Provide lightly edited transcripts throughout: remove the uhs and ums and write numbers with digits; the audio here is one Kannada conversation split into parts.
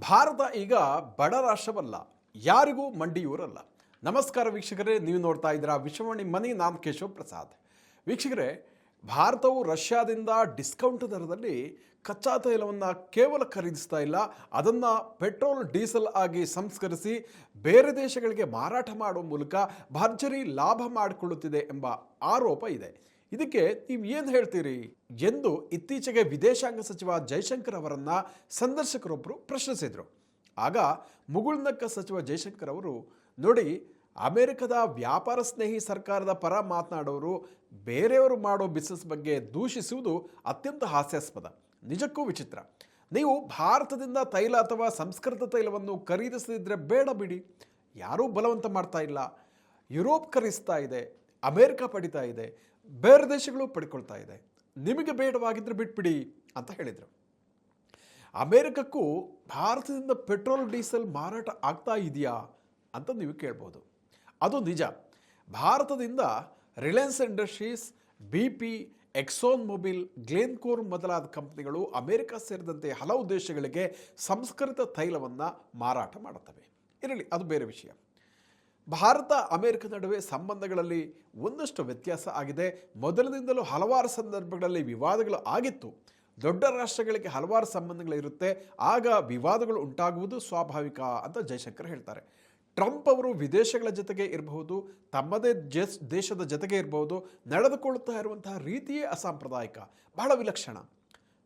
ಭಾರತ ಈಗ ಬಡ ರಾಷ್ಟ್ರವಲ್ಲ, ಯಾರಿಗೂ ಮಂಡಿಯೂರಲ್ಲ. ನಮಸ್ಕಾರ ವೀಕ್ಷಕರೇ, ನೀವು ನೋಡ್ತಾ ಇದ್ದೀರಾ ವಿಶ್ವವಾಣಿ ಮನಿ. ನಾನು ಕೇಶವ್ ಪ್ರಸಾದ್. ವೀಕ್ಷಕರೇ, ಭಾರತವು ರಷ್ಯಾದಿಂದ ಡಿಸ್ಕೌಂಟ್ ದರದಲ್ಲಿ ಕಚ್ಚಾ ತೈಲವನ್ನು ಕೇವಲ ಖರೀದಿಸ್ತಾ ಇಲ್ಲ, ಅದನ್ನು ಪೆಟ್ರೋಲ್ ಡೀಸೆಲ್ ಆಗಿ ಸಂಸ್ಕರಿಸಿ ಬೇರೆ ದೇಶಗಳಿಗೆ ಮಾರಾಟ ಮಾಡುವ ಮೂಲಕ ಭರ್ಜರಿ ಲಾಭ ಮಾಡಿಕೊಳ್ಳುತ್ತಿದೆ ಎಂಬ ಆರೋಪ ಇದೆ. ಇದಕ್ಕೆ ನೀವು ಏನು ಹೇಳ್ತೀರಿ ಎಂದು ಇತ್ತೀಚೆಗೆ ವಿದೇಶಾಂಗ ಸಚಿವ ಜೈಶಂಕರ್ ಅವರನ್ನ ಸಂದರ್ಶಕರೊಬ್ಬರು ಪ್ರಶ್ನಿಸಿದರು. ಆಗ ಮುಗುಳ್ನಕ್ಕ ಸಚಿವ ಜೈಶಂಕರ್ ಅವರು, ನೋಡಿ, ಅಮೆರಿಕದ ವ್ಯಾಪಾರ ಸ್ನೇಹಿ ಸರ್ಕಾರದ ಪರ ಮಾತನಾಡೋರು ಬೇರೆಯವರು ಮಾಡೋ ಬಿಸಿನೆಸ್ ಬಗ್ಗೆ ದೂಷಿಸುವುದು ಅತ್ಯಂತ ಹಾಸ್ಯಾಸ್ಪದ, ನಿಜಕ್ಕೂ ವಿಚಿತ್ರ. ನೀವು ಭಾರತದಿಂದ ತೈಲ ಅಥವಾ ಸಂಸ್ಕೃತ ತೈಲವನ್ನು ಖರೀದಿಸದಿದ್ದರೆ ಬೇಡ ಬಿಡಿ, ಯಾರೂ ಬಲವಂತ ಮಾಡ್ತಾ ಇಲ್ಲ. ಯುರೋಪ್ ಖರೀದಿಸ್ತಾ ಇದೆ, ಅಮೆರಿಕ ಪಡಿತಾ ಇದೆ, ಬೇರೆ ದೇಶಗಳು ಪಡ್ಕೊಳ್ತಾ ಇದೆ, ನಿಮಗೆ ಬೇಡವಾಗಿದ್ದರೆ ಬಿಟ್ಬಿಡಿ ಅಂತ ಹೇಳಿದರು. ಅಮೆರಿಕಕ್ಕೂ ಭಾರತದಿಂದ ಪೆಟ್ರೋಲ್ ಡೀಸೆಲ್ ಮಾರಾಟ ಆಗ್ತಾ ಇದೆಯಾ ಅಂತ ನೀವು ಕೇಳ್ಬೋದು. ಅದು ನಿಜ. ಭಾರತದಿಂದ ರಿಲಯನ್ಸ್ ಇಂಡಸ್ಟ್ರೀಸ್, BP, ಎಕ್ಸೋನ್ ಮೊಬಿಲ್, ಗ್ಲೆನ್ಕೋರ್ ಮೊದಲಾದ ಕಂಪನಿಗಳು ಅಮೆರಿಕ ಸೇರಿದಂತೆ ಹಲವು ದೇಶಗಳಿಗೆ ಸಂಸ್ಕೃತ ತೈಲವನ್ನು ಮಾರಾಟ ಮಾಡುತ್ತವೆ. ಇರಲಿ, ಅದು ಬೇರೆ ವಿಷಯ. ಭಾರತ ಅಮೆರಿಕ ನಡುವೆ ಸಂಬಂಧಗಳಲ್ಲಿ ಒಂದಷ್ಟು ವ್ಯತ್ಯಾಸ ಆಗಿದೆ. ಮೊದಲಿನಿಂದಲೂ ಹಲವಾರು ಸಂದರ್ಭಗಳಲ್ಲಿ ವಿವಾದಗಳು ಆಗಿತ್ತು. ದೊಡ್ಡ ರಾಷ್ಟ್ರಗಳಿಗೆ ಹಲವಾರು ಸಂಬಂಧಗಳಿರುತ್ತೆ, ಆಗ ವಿವಾದಗಳು ಉಂಟಾಗುವುದು ಸ್ವಾಭಾವಿಕ ಅಂತ ಜೈಶಂಕರ್ ಹೇಳ್ತಾರೆ. ಟ್ರಂಪ್ ಅವರು ವಿದೇಶಗಳ ಜೊತೆಗೆ ಇರಬಹುದು, ತಮ್ಮದೇ ದೇಶದ ಜೊತೆಗೆ ಇರಬಹುದು, ನಡೆದುಕೊಳ್ಳುತ್ತಾ ಇರುವಂತಹ ರೀತಿಯೇ ಅಸಾಂಪ್ರದಾಯಿಕ, ಬಹಳ ವಿಲಕ್ಷಣ.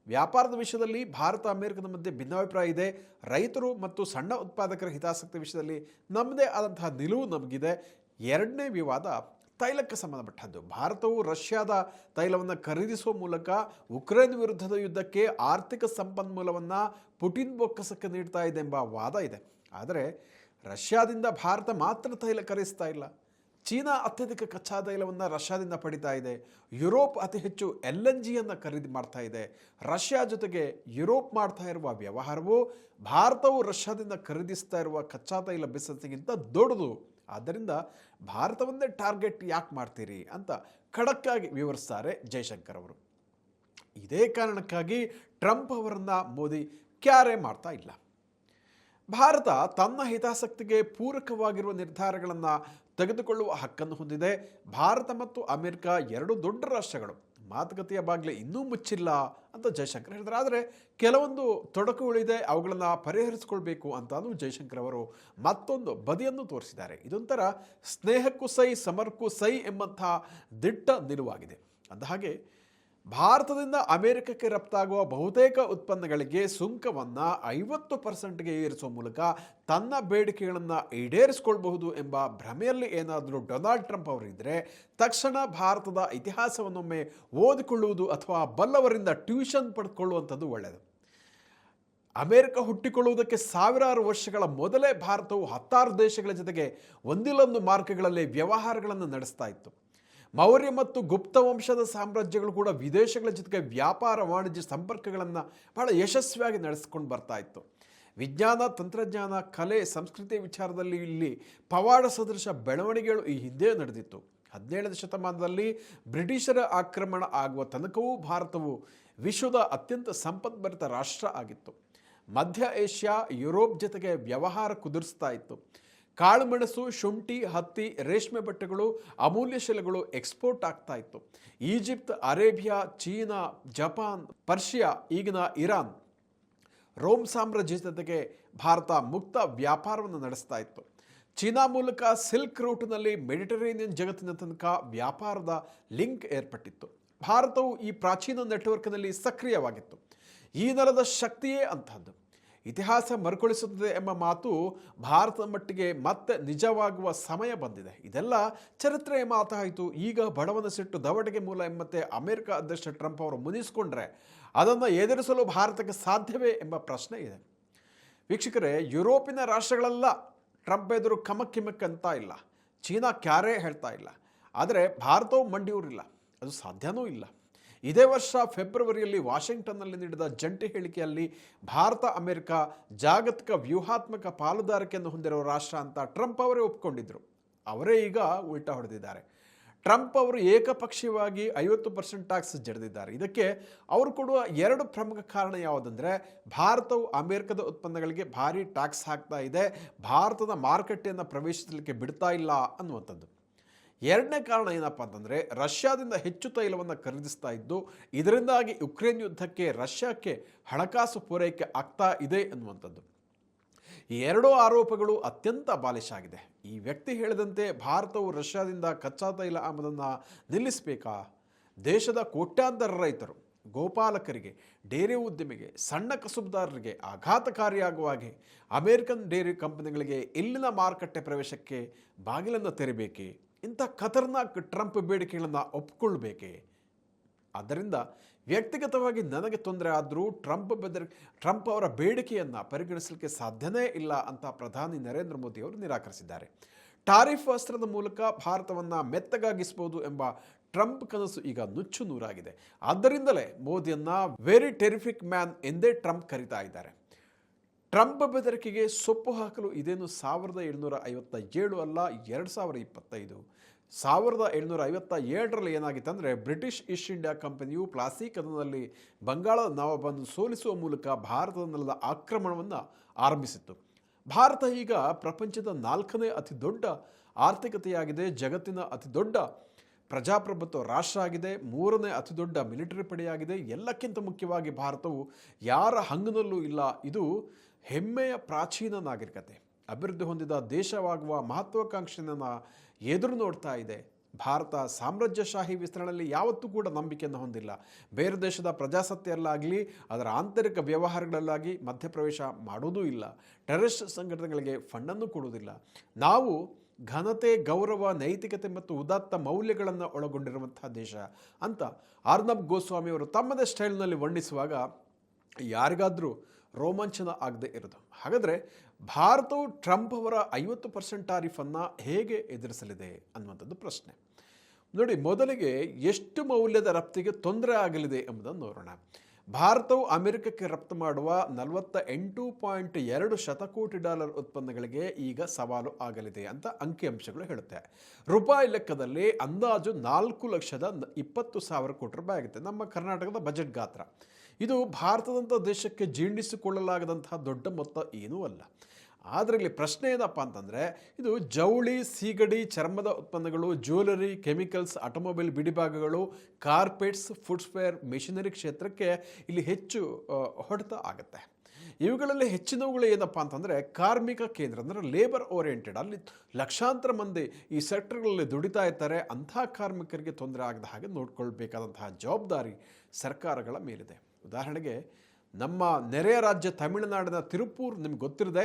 ವ್ಯಾಪಾರದ ವಿಷಯದಲ್ಲಿ ಭಾರತ ಅಮೆರಿಕದ ಮಧ್ಯೆ ಭಿನ್ನಾಭಿಪ್ರಾಯ ಇದೆ. ರೈತರು ಮತ್ತು ಸಣ್ಣ ಉತ್ಪಾದಕರ ಹಿತಾಸಕ್ತಿ ವಿಷಯದಲ್ಲಿ ನಮ್ಮದೇ ಆದಂತಹ ನಿಲುವು ನಮಗಿದೆ. ಎರಡನೇ ವಿವಾದ ತೈಲಕ್ಕೆ ಸಂಬಂಧಪಟ್ಟದ್ದು. ಭಾರತವು ರಷ್ಯಾದ ತೈಲವನ್ನು ಖರೀದಿಸುವ ಮೂಲಕ ಉಕ್ರೇನ್ ವಿರುದ್ಧದ ಯುದ್ಧಕ್ಕೆ ಆರ್ಥಿಕ ಸಂಪನ್ಮೂಲವನ್ನು ಪುಟಿನ್ ಬೊಕ್ಕಸಕ್ಕೆ ನೀಡ್ತಾ ಇದೆ ಎಂಬ ವಾದ ಇದೆ. ಆದರೆ ರಷ್ಯಾದಿಂದ ಭಾರತ ಮಾತ್ರ ತೈಲ ಖರೀದಿಸ್ತಾ ಇಲ್ಲ. ಚೀನಾ ಅತ್ಯಧಿಕ ಕಚ್ಚಾ ತೈಲವನ್ನು ರಷ್ಯಾದಿಂದ ಪಡಿತಾ ಇದೆ. ಯುರೋಪ್ ಅತಿ ಹೆಚ್ಚು LNGಯನ್ನು ಖರೀದಿ ಮಾಡ್ತಾ ಇದೆ. ರಷ್ಯಾ ಜೊತೆಗೆ ಯುರೋಪ್ ಮಾಡ್ತಾ ಇರುವ ವ್ಯವಹಾರವು ಭಾರತವು ರಷ್ಯಾದಿಂದ ಖರೀದಿಸ್ತಾ ಇರುವ ಕಚ್ಚಾ ತೈಲ ಬಿಸಿನೆಸ್ಗಿಂತ ದೊಡ್ಡದು. ಆದ್ದರಿಂದ ಭಾರತವನ್ನೇ ಟಾರ್ಗೆಟ್ ಯಾಕೆ ಮಾಡ್ತೀರಿ ಅಂತ ಖಡಕ್ಕಾಗಿ ವಿವರಿಸ್ತಾರೆ ಜೈಶಂಕರ್ ಅವರು. ಇದೇ ಕಾರಣಕ್ಕಾಗಿ ಟ್ರಂಪ್ ಅವರನ್ನು ಮೋದಿ ಕ್ಯಾರೆ ಮಾಡ್ತಾ ಇಲ್ಲ. ಭಾರತ ತನ್ನ ಹಿತಾಸಕ್ತಿಗೆ ಪೂರಕವಾಗಿರುವ ನಿರ್ಧಾರಗಳನ್ನು ತೆಗೆದುಕೊಳ್ಳುವ ಹಕ್ಕನ್ನು ಹೊಂದಿದೆ. ಭಾರತ ಮತ್ತು ಅಮೆರಿಕ ಎರಡು ದೊಡ್ಡ ರಾಷ್ಟ್ರಗಳು, ಮಾತುಕತೆಯ ಬಾಗಿಲು ಇನ್ನೂ ಮುಚ್ಚಿಲ್ಲ ಅಂತ ಜೈಶಂಕರ್ ಹೇಳಿದ್ದಾರೆ. ಆದರೆ ಕೆಲವೊಂದು ತೊಡಕುಗಳಿದೆ, ಅವುಗಳನ್ನು ಪರಿಹರಿಸಿಕೊಳ್ಬೇಕು ಅಂತಾನು ಜೈಶಂಕರ್ ಅವರು ಮತ್ತೊಂದು ಬದಿಯನ್ನು ತೋರಿಸಿದ್ದಾರೆ. ಇದೊಂಥರ ಸ್ನೇಹಕ್ಕೂ ಸೈ ಸಮರಕ್ಕೂ ಸೈ ಎಂಬಂಥ ದಿಟ್ಟ ನಿಲುವಾಗಿದೆ. ಅಂದಹಾಗೆ ಭಾರತದಿಂದ ಅಮೆರಿಕಕ್ಕೆ ರಫ್ತಾಗುವ ಬಹುತೇಕ ಉತ್ಪನ್ನಗಳಿಗೆ ಸುಂಕವನ್ನು 50%ಗೆ ಏರಿಸುವ ಮೂಲಕ ತನ್ನ ಬೇಡಿಕೆಗಳನ್ನು ಈಡೇರಿಸಿಕೊಳ್ಬಹುದು ಎಂಬ ಭ್ರಮೆಯಲ್ಲಿ ಏನಾದರೂ ಡೊನಾಲ್ಡ್ ಟ್ರಂಪ್ ಅವರಿದ್ದರೆ ತಕ್ಷಣ ಭಾರತದ ಇತಿಹಾಸವನ್ನೊಮ್ಮೆ ಓದಿಕೊಳ್ಳುವುದು ಅಥವಾ ಬಲ್ಲವರಿಂದ ಟ್ಯೂಷನ್ ಪಡೆದುಕೊಳ್ಳುವಂಥದ್ದು ಒಳ್ಳೆಯದು. ಅಮೆರಿಕ ಹುಟ್ಟಿಕೊಳ್ಳುವುದಕ್ಕೆ ಸಾವಿರಾರು ವರ್ಷಗಳ ಮೊದಲೇ ಭಾರತವು 10 ದೇಶಗಳ ಜೊತೆಗೆ ಒಂದಿಲ್ಲೊಂದು ಮಾರ್ಗಗಳಲ್ಲಿ ವ್ಯವಹಾರಗಳನ್ನು ನಡೆಸ್ತಾ ಇತ್ತು. ಮೌರ್ಯ ಮತ್ತು ಗುಪ್ತ ವಂಶದ ಸಾಮ್ರಾಜ್ಯಗಳು ಕೂಡ ವಿದೇಶಗಳ ಜೊತೆಗೆ ವ್ಯಾಪಾರ ವಾಣಿಜ್ಯ ಸಂಪರ್ಕಗಳನ್ನು ಬಹಳ ಯಶಸ್ವಿಯಾಗಿ ನಡೆಸ್ಕೊಂಡು ಬರ್ತಾ ಇತ್ತು. ವಿಜ್ಞಾನ, ತಂತ್ರಜ್ಞಾನ, ಕಲೆ, ಸಂಸ್ಕೃತಿ ವಿಚಾರದಲ್ಲಿ ಇಲ್ಲಿ ಪವಾಡ ಸದೃಶ ಬೆಳವಣಿಗೆಗಳು ಈ ಹಿಂದೆ ನಡೆದಿತ್ತು. 17ನೇ ಶತಮಾನದಲ್ಲಿ ಬ್ರಿಟಿಷರ ಆಕ್ರಮಣ ಆಗುವ ತನಕವೂ ಭಾರತವು ವಿಶ್ವದ ಅತ್ಯಂತ ಸಂಪದ್ಭರಿತ ರಾಷ್ಟ್ರ ಆಗಿತ್ತು. ಮಧ್ಯ ಏಷ್ಯಾ, ಯುರೋಪ್ ಜೊತೆಗೆ ವ್ಯವಹಾರ ಕುದುರಿಸ್ತಾ ಇತ್ತು. ಕಾಳುಮೆಣಸು, ಶುಂಠಿ, ಹತ್ತಿ, ರೇಷ್ಮೆ ಬಟ್ಟೆಗಳು, ಅಮೂಲ್ಯ ಶಿಲೆಗಳು ಎಕ್ಸ್ಪೋರ್ಟ್ ಆಗ್ತಾ ಇತ್ತು. Egypt, Arabia, China, Japan, Persia, ಈಗಿನ ಇರಾನ್, ರೋಮ್ ಸಾಮ್ರಾಜ್ಯ ಜೊತೆಗೆ ಭಾರತ ಮುಕ್ತ ವ್ಯಾಪಾರವನ್ನು ನಡೆಸ್ತಾ ಇತ್ತು. ಚೀನಾ ಮೂಲಕ ಸಿಲ್ಕ್ ರೂಟ್ನಲ್ಲಿ ಮೆಡಿಟರೇನಿಯನ್ ಜಗತ್ತಿನ ತನಕ ವ್ಯಾಪಾರದ ಲಿಂಕ್ ಏರ್ಪಟ್ಟಿತ್ತು. ಭಾರತವು ಈ ಪ್ರಾಚೀನ ನೆಟ್ವರ್ಕ್ನಲ್ಲಿ ಸಕ್ರಿಯವಾಗಿತ್ತು. ಈ ನೆಲದ ಶಕ್ತಿಯೇ ಅಂತಹದ್ದು. ಇತಿಹಾಸ ಮರುಕಳಿಸುತ್ತದೆ ಎಂಬ ಮಾತು ಭಾರತದ ಮಟ್ಟಿಗೆ ಮತ್ತೆ ನಿಜವಾಗುವ ಸಮಯ ಬಂದಿದೆ. ಇದೆಲ್ಲ ಚರಿತ್ರೆಯ ಮಾತಾಯಿತು. ಈಗ ಬಡವನ ಸಿಟ್ಟು ದವಡೆಗೆ ಮೂಲ ಎಂಬಂತೆ ಅಮೆರಿಕ ಅಧ್ಯಕ್ಷ ಟ್ರಂಪ್ ಅವರು ಮುನಿಸಿಕೊಂಡ್ರೆ ಅದನ್ನು ಎದುರಿಸಲು ಭಾರತಕ್ಕೆ ಸಾಧ್ಯವೇ ಎಂಬ ಪ್ರಶ್ನೆ ಇದೆ. ವೀಕ್ಷಕರೇ, ಯುರೋಪಿನ ರಾಷ್ಟ್ರಗಳೆಲ್ಲ ಟ್ರಂಪ್ ಎದುರು ಕಮಕ್ಕಿಮಕ್ಕಂತ ಇಲ್ಲ, ಚೀನಾ ಕ್ಯಾರೆ ಹೇಳ್ತಾ ಇಲ್ಲ. ಆದರೆ ಭಾರತವು ಮಂಡಿಯೂರಿಲ್ಲ, ಅದು ಸಾಧ್ಯವೂ ಇಲ್ಲ. ಇದೇ ವರ್ಷ ಫೆಬ್ರವರಿಯಲ್ಲಿ ವಾಷಿಂಗ್ಟನ್ನಲ್ಲಿ ನೀಡಿದ ಜಂಟಿ ಹೇಳಿಕೆಯಲ್ಲಿ ಭಾರತ ಅಮೆರಿಕ ಜಾಗತಿಕ ವ್ಯೂಹಾತ್ಮಕ ಪಾಲುದಾರಿಕೆಯನ್ನು ಹೊಂದಿರುವ ರಾಷ್ಟ್ರ ಅಂತ ಟ್ರಂಪ್ ಅವರೇ ಒಪ್ಕೊಂಡಿದ್ದರು. ಅವರೇ ಈಗ ಉಲ್ಟಾ ಹೊಡೆದಿದ್ದಾರೆ. ಟ್ರಂಪ್ ಅವರು ಏಕಪಕ್ಷೀಯವಾಗಿ 50% ಟ್ಯಾಕ್ಸ್ ಜಡಿದಿದ್ದಾರೆ. ಇದಕ್ಕೆ ಅವರು ಕೊಡುವ 2 ಪ್ರಮುಖ ಕಾರಣ ಯಾವುದಂದರೆ, ಭಾರತವು ಅಮೆರಿಕದ ಉತ್ಪನ್ನಗಳಿಗೆ ಭಾರಿ ಟ್ಯಾಕ್ಸ್ ಹಾಕ್ತಾ ಇದೆ, ಭಾರತದ ಮಾರುಕಟ್ಟೆಯನ್ನು ಪ್ರವೇಶಿಸಲಿಕ್ಕೆ ಬಿಡ್ತಾ ಇಲ್ಲ ಅನ್ನುವಂಥದ್ದು. 2ನೇ ಕಾರಣ ಏನಪ್ಪ ಅಂತಂದರೆ, ರಷ್ಯಾದಿಂದ ಹೆಚ್ಚು ತೈಲವನ್ನು ಖರೀದಿಸ್ತಾ ಇದ್ದು, ಇದರಿಂದಾಗಿ ಯುಕ್ರೇನ್ ಯುದ್ಧಕ್ಕೆ ರಷ್ಯಾಕ್ಕೆ ಹಣಕಾಸು ಪೂರೈಕೆ ಆಗ್ತಾ ಇದೆ ಅನ್ನುವಂಥದ್ದು. ಈ 2 ಆರೋಪಗಳು ಅತ್ಯಂತ ಬಾಲಿಶಾಗಿದೆ. ಈ ವ್ಯಕ್ತಿ ಹೇಳಿದಂತೆ ಭಾರತವು ರಷ್ಯಾದಿಂದ ಕಚ್ಚಾ ತೈಲ ಆಮದನ್ನು ನಿಲ್ಲಿಸಬೇಕಾ? ದೇಶದ ಕೋಟ್ಯಾಂತರ ರೈತರು, ಗೋಪಾಲಕರಿಗೆ, ಡೇರಿ ಉದ್ಯಮಿಗೆ, ಸಣ್ಣ ಕಸುಬುದಾರರಿಗೆ ಆಘಾತಕಾರಿಯಾಗುವ ಹಾಗೆ ಅಮೇರಿಕನ್ ಡೇರಿ ಕಂಪನಿಗಳಿಗೆ ಇಲ್ಲಿನ ಮಾರುಕಟ್ಟೆ ಪ್ರವೇಶಕ್ಕೆ ಬಾಗಿಲನ್ನು ತೆರೆಬೇಕೆ? ಇಂಥ ಖತರ್ನಾಕ್ ಟ್ರಂಪ್ ಬೇಡಿಕೆಗಳನ್ನು ಒಪ್ಪಿಕೊಳ್ಬೇಕೆ? ಆದ್ದರಿಂದ ವ್ಯಕ್ತಿಗತವಾಗಿ ನನಗೆ ತೊಂದರೆ ಆದರೂ ಟ್ರಂಪ್ ಅವರ ಬೇಡಿಕೆಯನ್ನು ಪರಿಗಣಿಸಲಿಕ್ಕೆ ಸಾಧ್ಯನೇ ಇಲ್ಲ ಅಂತ ಪ್ರಧಾನಿ ನರೇಂದ್ರ ಮೋದಿ ಅವರು ನಿರಾಕರಿಸಿದ್ದಾರೆ. ಟಾರಿಫ್ ಅಸ್ತ್ರದ ಮೂಲಕ ಭಾರತವನ್ನು ಮೆತ್ತಗಾಗಿಸಬಹುದು ಎಂಬ ಟ್ರಂಪ್ ಕನಸು ಈಗ ನುಚ್ಚು ನೂರಾಗಿದೆ. ಆದ್ದರಿಂದಲೇ ಮೋದಿಯನ್ನು ವೆರಿ ಟೆರಿಫಿಕ್ ಮ್ಯಾನ್ ಎಂದೇ ಟ್ರಂಪ್ ಕರೀತಾ ಇದ್ದಾರೆ. ಟ್ರಂಪ್ ಬೆದರಿಕೆಗೆ ಸೊಪ್ಪು ಹಾಕಲು ಇದೇನು 1757 ಅಲ್ಲ, 2025. 1757ರಲ್ಲಿ ಏನಾಗಿತ್ತಂದರೆ, ಬ್ರಿಟಿಷ್ ಈಸ್ಟ್ ಇಂಡಿಯಾ ಕಂಪನಿಯು ಪ್ಲಾಸಿ ಕದನದಲ್ಲಿ ಬಂಗಾಳದ ನವಾಬನ್ನು ಸೋಲಿಸುವ ಮೂಲಕ ಭಾರತದ ನೆಲದ ಆಕ್ರಮಣವನ್ನು ಆರಂಭಿಸಿತ್ತು. ಭಾರತ ಈಗ ಪ್ರಪಂಚದ 4ನೇ ಅತಿ ದೊಡ್ಡ ಆರ್ಥಿಕತೆಯಾಗಿದೆ, ಜಗತ್ತಿನ ಅತಿ ದೊಡ್ಡ ಪ್ರಜಾಪ್ರಭುತ್ವ ರಾಷ್ಟ್ರ ಆಗಿದೆ, 3ನೇ ಅತಿ ದೊಡ್ಡ ಮಿಲಿಟರಿ ಪಡೆಯಾಗಿದೆ. ಎಲ್ಲಕ್ಕಿಂತ ಮುಖ್ಯವಾಗಿ ಭಾರತವು ಯಾರ ಹಂಗನಲ್ಲೂ ಇಲ್ಲ. ಇದು ಹೆಮ್ಮೆಯ ಪ್ರಾಚೀನ ನಾಗರಿಕತೆ, ಅಭಿವೃದ್ಧಿ ಹೊಂದಿದ ದೇಶವಾಗುವ ಮಹತ್ವಾಕಾಂಕ್ಷೆಯನ್ನು ಎದುರು ನೋಡ್ತಾ ಇದೆ. ಭಾರತ ಸಾಮ್ರಾಜ್ಯಶಾಹಿ ವಿಸ್ತರಣೆಯಲ್ಲಿ ಯಾವತ್ತೂ ಕೂಡ ನಂಬಿಕೆಯನ್ನು ಹೊಂದಿಲ್ಲ. ಬೇರೆ ದೇಶದ ಪ್ರಜಾಸತ್ತೆಯಲ್ಲಾಗಲಿ ಅದರ ಆಂತರಿಕ ವ್ಯವಹಾರಗಳಲ್ಲಾಗಿ ಮಧ್ಯಪ್ರವೇಶ ಮಾಡೋದೂ ಇಲ್ಲ. ಟೆರರಿಸ್ಟ್ ಸಂಘಟನೆಗಳಿಗೆ ಫಂಡನ್ನು ಕೊಡುವುದಿಲ್ಲ. ನಾವು ಘನತೆ, ಗೌರವ, ನೈತಿಕತೆ ಮತ್ತು ಉದಾತ್ತ ಮೌಲ್ಯಗಳನ್ನು ಒಳಗೊಂಡಿರುವಂಥ ದೇಶ ಅಂತ ಅರ್ನಬ್ ಗೋಸ್ವಾಮಿ ಅವರು ತಮ್ಮದೇ ಸ್ಟೈಲ್ನಲ್ಲಿ ವರ್ಣಿಸುವಾಗ ಯಾರಿಗಾದರೂ ರೋಮಾಂಚನ ಆಗದೆ ಇರೋದು. ಹಾಗಾದರೆ ಭಾರತವು ಟ್ರಂಪ್ ಅವರ 50% ಟಾರಿಫನ್ನು ಹೇಗೆ ಎದುರಿಸಲಿದೆ ಅನ್ನುವಂಥದ್ದು ಪ್ರಶ್ನೆ. ನೋಡಿ, ಮೊದಲಿಗೆ ಎಷ್ಟು ಮೌಲ್ಯದ ರಫ್ತಿಗೆ ತೊಂದರೆ ಆಗಲಿದೆ ಎಂಬುದನ್ನು ನೋಡೋಣ. ಭಾರತವು ಅಮೆರಿಕಕ್ಕೆ ರಫ್ತು ಮಾಡುವ $48.2 ಶತಕೋಟಿ ಉತ್ಪನ್ನಗಳಿಗೆ ಈಗ ಸವಾಲು ಆಗಲಿದೆ ಅಂತ ಅಂಕಿಅಂಶಗಳು ಹೇಳುತ್ತೆ. ರೂಪಾಯಿ ಲೆಕ್ಕದಲ್ಲಿ ಅಂದಾಜು 4,20,000 ಕೋಟಿ ರೂಪಾಯಿ ಆಗುತ್ತೆ. ನಮ್ಮ ಕರ್ನಾಟಕದ ಬಜೆಟ್ ಗಾತ್ರ ಇದು. ಭಾರತದಂಥ ದೇಶಕ್ಕೆ ಜೀರ್ಣಿಸಿಕೊಳ್ಳಲಾಗದಂತಹ ದೊಡ್ಡ ಮೊತ್ತ ಏನೂ ಅಲ್ಲ. ಆದರೆ ಇಲ್ಲಿ ಪ್ರಶ್ನೆ ಏನಪ್ಪ ಅಂತಂದರೆ, ಇದು ಜವಳಿ, ಸೀಗಡಿ, ಚರ್ಮದ ಉತ್ಪನ್ನಗಳು, ಜ್ಯುವೆಲರಿ, ಕೆಮಿಕಲ್ಸ್, ಆಟೋಮೊಬೈಲ್ ಬಿಡಿಭಾಗಗಳು, ಕಾರ್ಪೆಟ್ಸ್, ಫುಟ್ವೇರ್, ಮೆಷಿನರಿ ಕ್ಷೇತ್ರಕ್ಕೆ ಇಲ್ಲಿ ಹೆಚ್ಚು ಹೊಡೆತ ಆಗುತ್ತೆ. ಇವುಗಳಲ್ಲಿ ಹೆಚ್ಚಿನವುಗಳು ಏನಪ್ಪ ಅಂತಂದರೆ ಕಾರ್ಮಿಕ ಕೇಂದ್ರ, ಅಂದರೆ ಲೇಬರ್ ಓರಿಯೆಂಟೆಡ್. ಅಲ್ಲಿ ಲಕ್ಷಾಂತರ ಮಂದಿ ಈ ಸೆಕ್ಟರ್ಗಳಲ್ಲಿ ದುಡಿತಾ ಇರ್ತಾರೆ. ಅಂಥ ಕಾರ್ಮಿಕರಿಗೆ ತೊಂದರೆ ಆಗದ ಹಾಗೆ ನೋಡ್ಕೊಳ್ಬೇಕಾದಂತಹ ಜವಾಬ್ದಾರಿ ಸರ್ಕಾರಗಳ ಮೇಲಿದೆ. ಉದಾಹರಣೆಗೆ ನಮ್ಮ ನೆರೆಯ ರಾಜ್ಯ ತಮಿಳುನಾಡಿನ ತಿರುಪೂರ್ ನಿಮ್ಗೆ ಗೊತ್ತಿರದೆ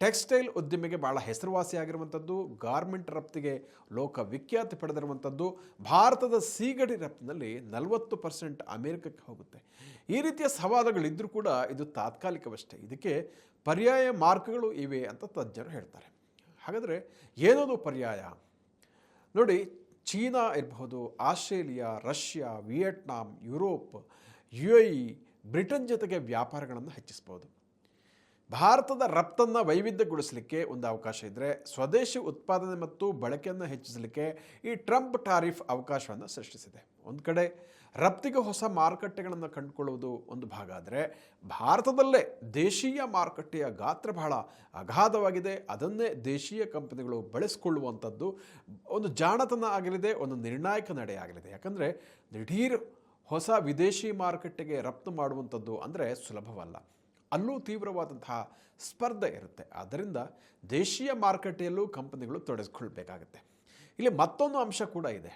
ಟೆಕ್ಸ್ಟೈಲ್ ಉದ್ಯಮಿಗೆ ಭಾಳ ಹೆಸರುವಾಸಿಯಾಗಿರುವಂಥದ್ದು, ಗಾರ್ಮೆಂಟ್ ರಫ್ತಿಗೆ ಲೋಕ ವಿಖ್ಯಾತಿ ಪಡೆದಿರುವಂಥದ್ದು. ಭಾರತದ ಸೀಗಡಿ ರಫ್ತಿನಲ್ಲಿ 40% ಅಮೆರಿಕಕ್ಕೆ ಹೋಗುತ್ತೆ. ಈ ರೀತಿಯ ಸವಾಲುಗಳಿದ್ದರೂ ಕೂಡ ಇದು ತಾತ್ಕಾಲಿಕವಷ್ಟೇ. ಇದಕ್ಕೆ ಪರ್ಯಾಯ ಮಾರ್ಗಗಳು ಇವೆ ಅಂತ ತಜ್ಞರು ಹೇಳ್ತಾರೆ. ಹಾಗಾದರೆ ಏನದು ಪರ್ಯಾಯ? ನೋಡಿ, ಚೀನಾ ಇರಬಹುದು, Australia, Russia, Vietnam, Europe, UAE, Britain ಜೊತೆಗೆ ವ್ಯಾಪಾರಗಳನ್ನು ಹೆಚ್ಚಿಸ್ಬೋದು. ಭಾರತದ ರಫ್ತನ್ನು ವೈವಿಧ್ಯಗೊಳಿಸಲಿಕ್ಕೆ ಒಂದು ಅವಕಾಶ ಇದ್ದರೆ, ಸ್ವದೇಶಿ ಉತ್ಪಾದನೆ ಮತ್ತು ಬಳಕೆಯನ್ನು ಹೆಚ್ಚಿಸಲಿಕ್ಕೆ ಈ ಟ್ರಂಪ್ ಟಾರಿಫ್ ಅವಕಾಶವನ್ನು ಸೃಷ್ಟಿಸಿದೆ. ಒಂದು ಕಡೆ ರಫ್ತಿಗೆ ಹೊಸ ಮಾರುಕಟ್ಟೆಗಳನ್ನು ಕಂಡುಕೊಳ್ಳುವುದು ಒಂದು ಭಾಗ ಆದರೆ, ಭಾರತದಲ್ಲೇ ದೇಶೀಯ ಮಾರುಕಟ್ಟೆಯ ಗಾತ್ರ ಬಹಳ ಅಗಾಧವಾಗಿದೆ. ಅದನ್ನೇ ದೇಶೀಯ ಕಂಪನಿಗಳು ಬಳಸಿಕೊಳ್ಳುವಂಥದ್ದು ಒಂದು ಜಾಣತನ ಆಗಲಿದೆ, ಒಂದು ನಿರ್ಣಾಯಕ ನಡೆ ಆಗಲಿದೆ. ಯಾಕಂದರೆ ದಿಢೀರ್ ಹೊಸ ವಿದೇಶಿ ಮಾರುಕಟ್ಟೆಗೆ ರಫ್ತು ಮಾಡುವಂಥದ್ದು ಅಂದರೆ ಸುಲಭವಲ್ಲ. ಅಲ್ಲೂ ತೀವ್ರವಾದಂತಹ ಸ್ಪರ್ಧೆ ಇರುತ್ತೆ. ಆದ್ದರಿಂದ ದೇಶೀಯ ಮಾರುಕಟ್ಟೆಯಲ್ಲೂ ಕಂಪನಿಗಳು ತೊಡಗಿಸ್ಕೊಳ್ಬೇಕಾಗತ್ತೆ. ಇಲ್ಲಿ ಮತ್ತೊಂದು ಅಂಶ ಕೂಡ ಇದೆ.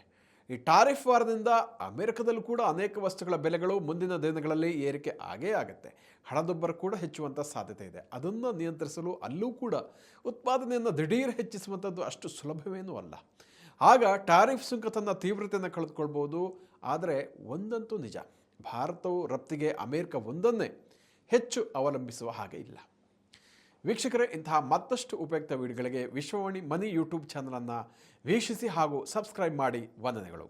ಈ ಟಾರಿಫ್ ವಾರದಿಂದ ಅಮೆರಿಕದಲ್ಲೂ ಕೂಡ ಅನೇಕ ವಸ್ತುಗಳ ಬೆಲೆಗಳು ಮುಂದಿನ ದಿನಗಳಲ್ಲಿ ಏರಿಕೆ ಆಗೇ ಆಗುತ್ತೆ. ಹಣದುಬ್ಬರ ಕೂಡ ಹೆಚ್ಚುವಂಥ ಸಾಧ್ಯತೆ ಇದೆ. ಅದನ್ನು ನಿಯಂತ್ರಿಸಲು ಅಲ್ಲೂ ಕೂಡ ಉತ್ಪಾದನೆಯನ್ನು ದಿಢೀರ್ ಹೆಚ್ಚಿಸುವಂಥದ್ದು ಅಷ್ಟು ಸುಲಭವೇನೂ ಅಲ್ಲ. ಆಗ ಟಾರಿಫ್ ಸುಂಕ ತನ್ನ ತೀವ್ರತೆಯನ್ನು ಕಳೆದುಕೊಳ್ಬೋದು. ಆದರೆ ಒಂದಂತೂ ನಿಜ, ಭಾರತವು ರಫ್ತಿಗೆ ಅಮೆರಿಕ ಒಂದನ್ನೇ ಹೆಚ್ಚು ಅವಲಂಬಿಸುವ ಹಾಗೆ ಇಲ್ಲ. ವೀಕ್ಷಕರೇ, ಇಂತಹ ಮತ್ತಷ್ಟು ಉಪಯುಕ್ತ ವಿಡಿಯೋಗಳಿಗೆ ವಿಶ್ವವಾಣಿ ಮನಿ ಯೂಟ್ಯೂಬ್ ಚಾನಲನ್ನು ವೀಕ್ಷಿಸಿ ಹಾಗೂ ಸಬ್ಸ್ಕ್ರೈಬ್ ಮಾಡಿ. ವಂದನೆಗಳು.